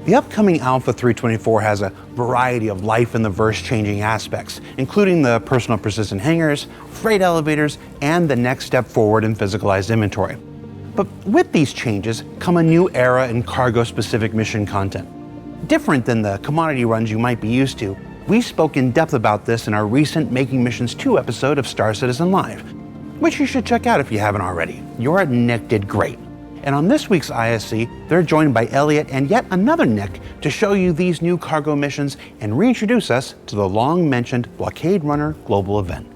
The upcoming Alpha 324 has a variety of life in the verse changing aspects, including the personal persistent hangars, freight elevators, and the next step forward in physicalized inventory. But with these changes come a new era in cargo-specific mission content. Different than the commodity runs you might be used to, we spoke in depth about this in our recent Making Missions 2 episode of Star Citizen Live, which you should check out if you haven't already. Your Nick did great. And on this week's ISC, they're joined by Elliot and yet another Nick to show you these new cargo missions and reintroduce us to the long-mentioned Blockade Runner global event.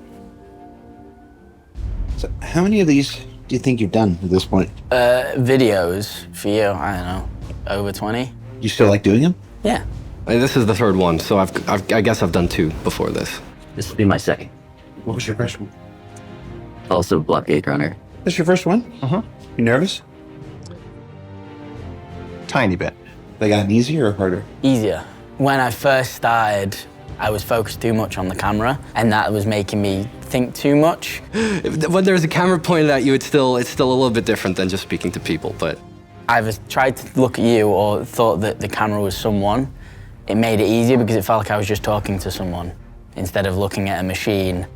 So how many of these do you think you've done at this point? Videos for you, I don't know, over 20. You still like doing them? Yeah. This is the third one, so I guess I've done 2 before this. This will be my second. What was your first one? Also Blockade Runner. This your first one? Uh-huh. You nervous? Tiny bit. They gotten easier or harder? Easier. When I first started, I was focused too much on the camera, and that was making me think too much. When there's a camera pointed at you, it's still a little bit different than just speaking to people, but... I've tried to look at you or thought that the camera was someone. It made it easier because it felt like I was just talking to someone instead of looking at a machine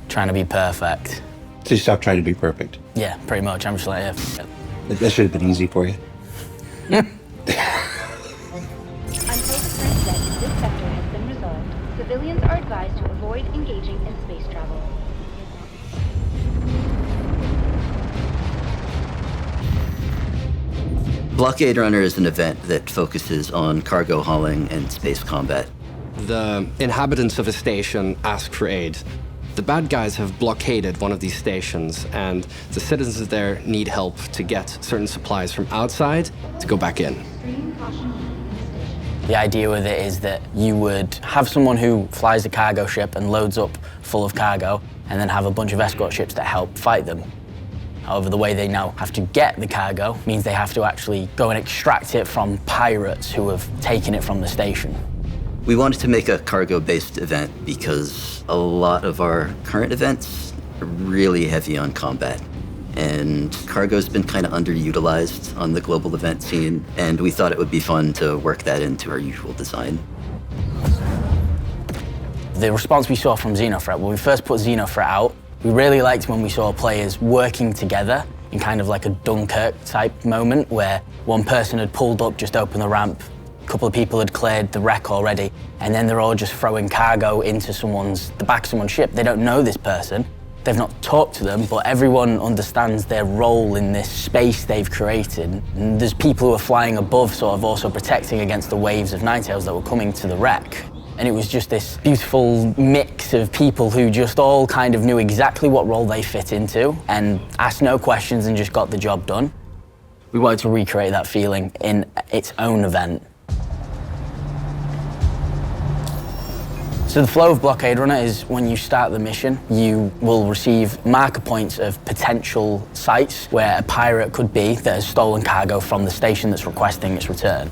trying to be perfect. So you stopped trying to be perfect? Yeah, pretty much. I'm just like, yeah. That should have been easy for you. Unsafe threat set in this sector has been resolved. Civilians are advised to avoid engaging in space travel. Blockade Runner is an event that focuses on cargo hauling and space combat. The inhabitants of a station ask for aid. The bad guys have blockaded one of these stations, and the citizens there need help to get certain supplies from outside to go back in. The idea with it is that you would have someone who flies a cargo ship and loads up full of cargo, and then have a bunch of escort ships that help fight them. However, the way they now have to get the cargo means they have to actually go and extract it from pirates who have taken it from the station. We wanted to make a cargo-based event because a lot of our current events are really heavy on combat. And cargo's been kind of underutilized on the global event scene, and we thought it would be fun to work that into our usual design. The response we saw from Xenothreat, when we first put Xenothreat out, we really liked when we saw players working together in kind of like a Dunkirk type moment where one person had pulled up, just opened the ramp, a couple of people had cleared the wreck already, and then they're all just throwing cargo into the back of someone's ship. They don't know this person, they've not talked to them, but everyone understands their role in this space they've created. And there's people who are flying above, sort of also protecting against the waves of Ninetales that were coming to the wreck. And it was just this beautiful mix of people who just all kind of knew exactly what role they fit into and asked no questions and just got the job done. We wanted to recreate that feeling in its own event. So the flow of Blockade Runner is when you start the mission, you will receive marker points of potential sites where a pirate could be that has stolen cargo from the station that's requesting its return.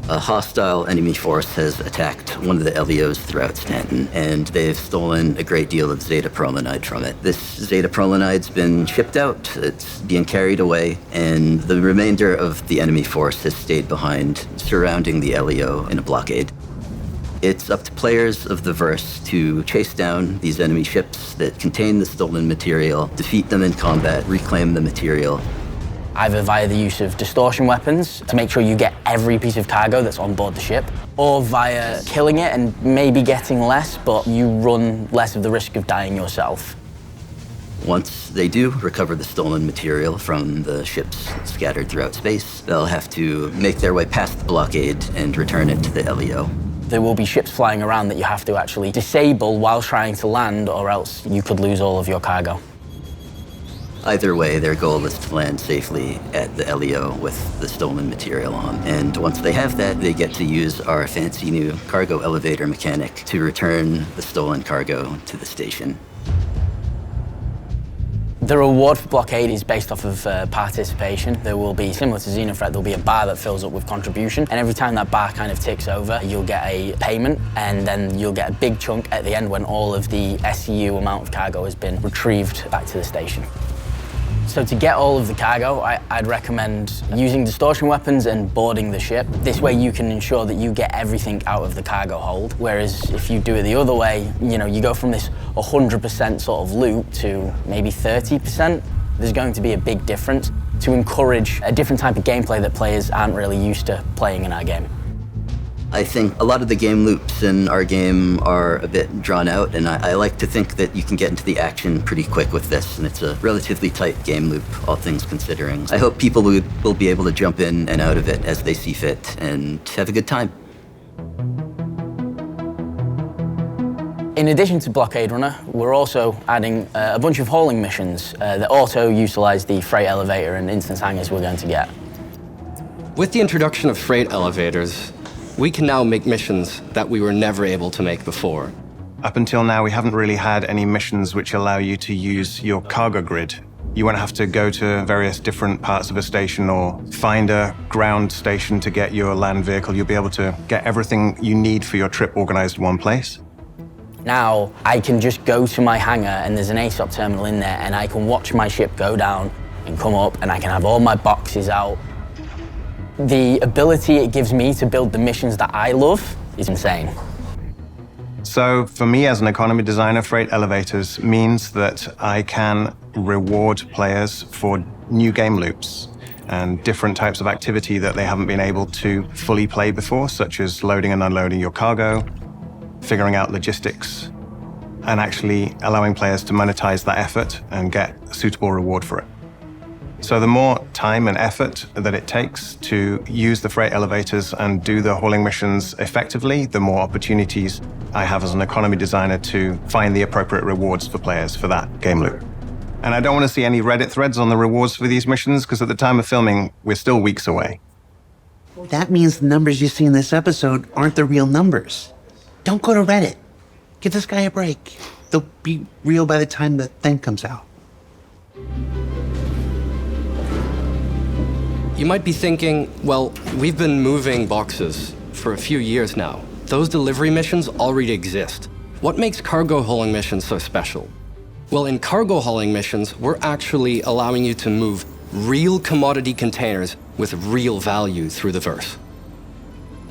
A hostile enemy force has attacked one of the LEOs throughout Stanton, and they've stolen a great deal of Zeta Prolanide from it. This Zeta Prolanide's been shipped out, it's being carried away, and the remainder of the enemy force has stayed behind, surrounding the LEO in a blockade. It's up to players of the verse to chase down these enemy ships that contain the stolen material, defeat them in combat, reclaim the material. Either via the use of distortion weapons to make sure you get every piece of cargo that's on board the ship, or via killing it and maybe getting less, but you run less of the risk of dying yourself. Once they do recover the stolen material from the ships scattered throughout space, they'll have to make their way past the blockade and return it to the LEO. There will be ships flying around that you have to actually disable while trying to land, or else you could lose all of your cargo. Either way, their goal is to land safely at the LEO with the stolen material on. And once they have that, they get to use our fancy new cargo elevator mechanic to return the stolen cargo to the station. The reward for Blockade is based off of participation. There will be, similar to Xenothreat, there'll be a bar that fills up with contribution, and every time that bar kind of ticks over, you'll get a payment, and then you'll get a big chunk at the end when all of the SEU amount of cargo has been retrieved back to the station. So to get all of the cargo, I'd recommend using distortion weapons and boarding the ship. This way you can ensure that you get everything out of the cargo hold. Whereas if you do it the other way, you go from this 100% sort of loot to maybe 30%. There's going to be a big difference to encourage a different type of gameplay that players aren't really used to playing in our game. I think a lot of the game loops in our game are a bit drawn out, and I like to think that you can get into the action pretty quick with this, and it's a relatively tight game loop, all things considering. I hope people will be able to jump in and out of it as they see fit and have a good time. In addition to Blockade Runner, we're also adding a bunch of hauling missions that also utilize the freight elevator and instance hangars we're going to get. With the introduction of freight elevators, we can now make missions that we were never able to make before. Up until now, we haven't really had any missions which allow you to use your cargo grid. You won't have to go to various different parts of a station or find a ground station to get your land vehicle. You'll be able to get everything you need for your trip organized in one place. Now, I can just go to my hangar and there's an ASOP terminal in there and I can watch my ship go down and come up and I can have all my boxes out. The ability it gives me to build the missions that I love is insane. So for me as an economy designer, freight elevators means that I can reward players for new game loops and different types of activity that they haven't been able to fully play before, such as loading and unloading your cargo, figuring out logistics, and actually allowing players to monetize that effort and get a suitable reward for it. So the more time and effort that it takes to use the freight elevators and do the hauling missions effectively, the more opportunities I have as an economy designer to find the appropriate rewards for players for that game loop. And I don't want to see any Reddit threads on the rewards for these missions, because at the time of filming, we're still weeks away. That means the numbers you see in this episode aren't the real numbers. Don't go to Reddit. Give this guy a break. They'll be real by the time the thing comes out. You might be thinking, well, we've been moving boxes for a few years now. Those delivery missions already exist. What makes cargo hauling missions so special? Well, in cargo hauling missions, we're actually allowing you to move real commodity containers with real value through the verse.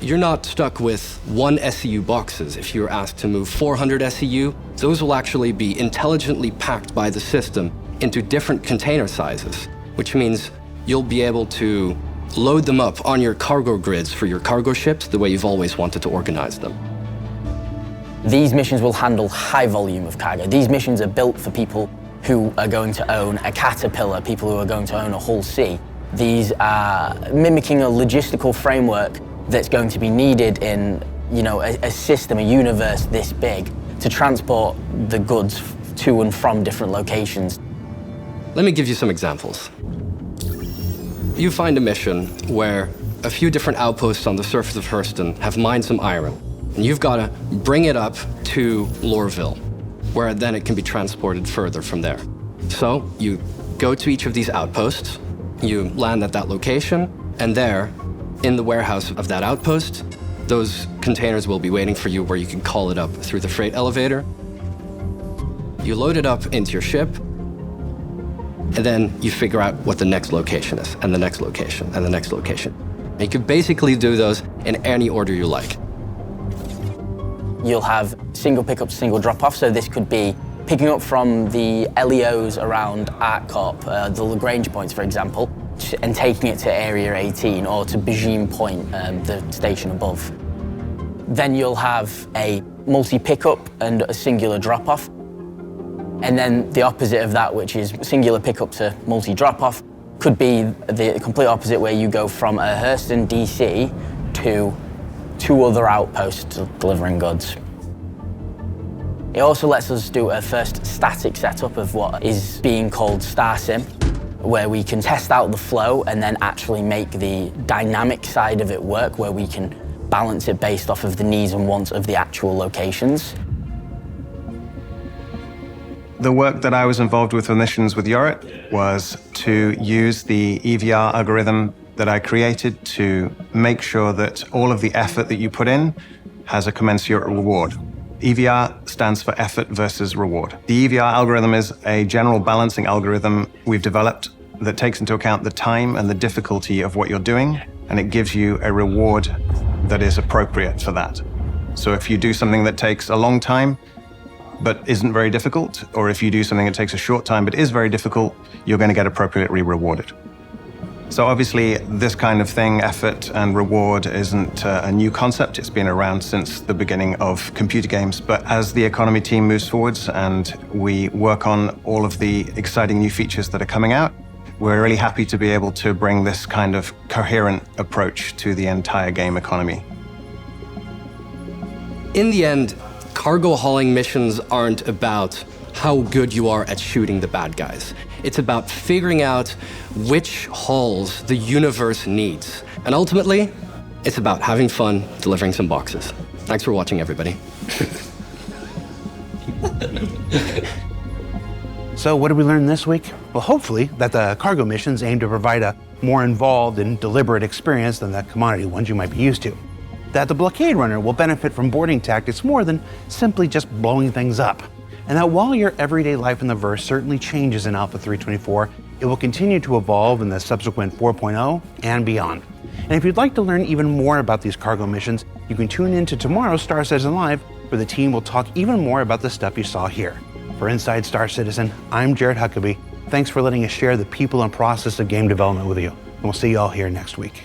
You're not stuck with 1 SCU boxes. If you're asked to move 400 SCU, those will actually be intelligently packed by the system into different container sizes, which means you'll be able to load them up on your cargo grids for your cargo ships the way you've always wanted to organize them. These missions will handle high volume of cargo. These missions are built for people who are going to own a Caterpillar, people who are going to own a Hull C. These are mimicking a logistical framework that's going to be needed in, a system, a universe this big to transport the goods to and from different locations. Let me give you some examples. You find a mission where a few different outposts on the surface of Hurston have mined some iron, and you've got to bring it up to Lorville, where then it can be transported further from there. So you go to each of these outposts, you land at that location, and there, in the warehouse of that outpost, those containers will be waiting for you where you can call it up through the freight elevator. You load it up into your ship, and then you figure out what the next location is, and the next location, and the next location. And you can basically do those in any order you like. You'll have single pickup, single drop-off, so this could be picking up from the LEOs around ArtCorp, the Lagrange points, for example, and taking it to Area 18 or to Beijing Point, the station above. Then you'll have a multi-pickup and a singular drop-off. And then the opposite of that, which is singular pickup to multi-drop-off, could be the complete opposite, where you go from a Hurston DC to 2 other outposts delivering goods. It also lets us do a first static setup of what is being called StarSim, where we can test out the flow and then actually make the dynamic side of it work, where we can balance it based off of the needs and wants of the actual locations. The work that I was involved with missions with Yorit was to use the EVR algorithm that I created to make sure that all of the effort that you put in has a commensurate reward. EVR stands for effort versus reward. The EVR algorithm is a general balancing algorithm we've developed that takes into account the time and the difficulty of what you're doing, and it gives you a reward that is appropriate for that. So if you do something that takes a long time, but isn't very difficult, or if you do something that takes a short time but is very difficult, you're going to get appropriately rewarded. So obviously, this kind of thing, effort and reward, isn't a new concept. It's been around since the beginning of computer games. But as the economy team moves forwards and we work on all of the exciting new features that are coming out, we're really happy to be able to bring this kind of coherent approach to the entire game economy. In the end, cargo hauling missions aren't about how good you are at shooting the bad guys. It's about figuring out which hulls the universe needs. And ultimately, it's about having fun delivering some boxes. Thanks for watching, everybody. So what did we learn this week? Well, hopefully that the cargo missions aim to provide a more involved and deliberate experience than the commodity ones you might be used to. That the Blockade Runner will benefit from boarding tactics more than simply just blowing things up. And that while your everyday life in the verse certainly changes in Alpha 324, it will continue to evolve in the subsequent 4.0 and beyond. And if you'd like to learn even more about these cargo missions, you can tune in to tomorrow's Star Citizen Live, where the team will talk even more about the stuff you saw here. For Inside Star Citizen, I'm Jared Huckabee. Thanks for letting us share the people and process of game development with you. And we'll see you all here next week.